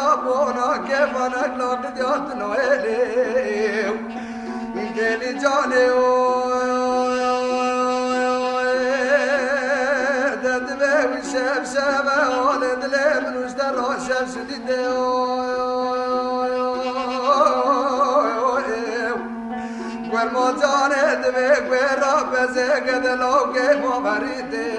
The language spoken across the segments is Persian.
ربنا كيف انا قلت يا ويلي قالي جاني ددبي وشاف شابه ولد لي من وشترى شاف شديد والما جاني دبي ورب زقد لو كيف بريدي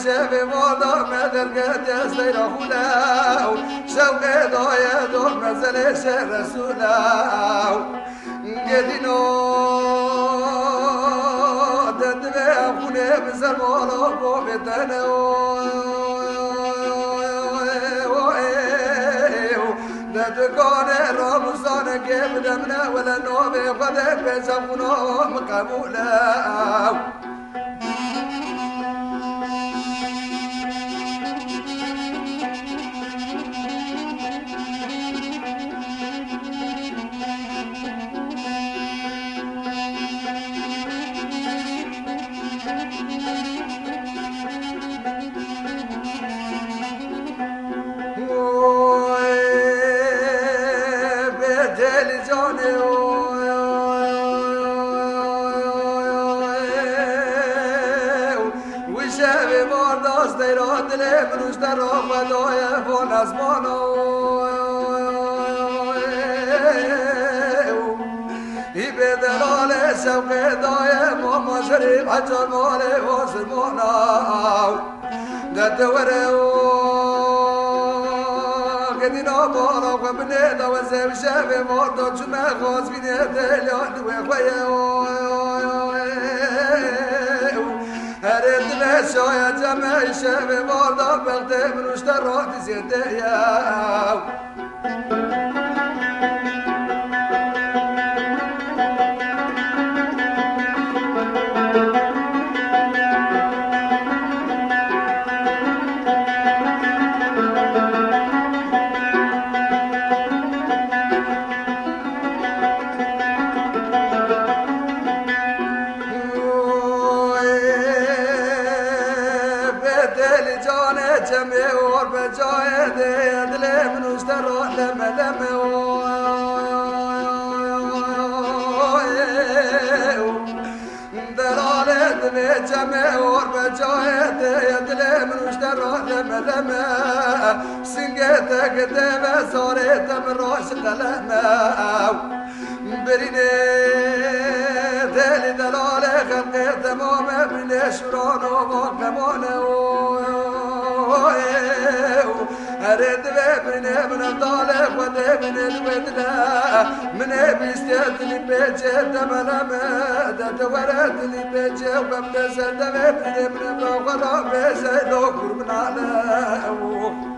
شافي موضوع ما تلقيت يصير خلاو شوقي ضايا دور نزل رسولاو قدينو ددبي أخوني بسر مولو بيتنو ددكون الرمزان كيف دمنا ولا نوبي قدك بيسمونو مقبولاو شوقي ضايم وما شريب حجر مالي وسلمونا ددورو قدينا بالا وبني دوزي وشافي مرضو جمع خاص في نيتي لأني وخويا هرد بشايا جمع شافي مرضو بغتي من وشترات زيتي جمهور بجاهد يدلي من وشترى لما سنقيتك ديما صوريت من روش قلمه بريني دالي دلالي خلقيت مومي بلي شرون وموكمونه هرد بابني من الطالب ودي من الودلا من بيستيت اللي بيجي تملما دورت اللي بيجي وقبل سدمت من الغرام بيجي دوكر من على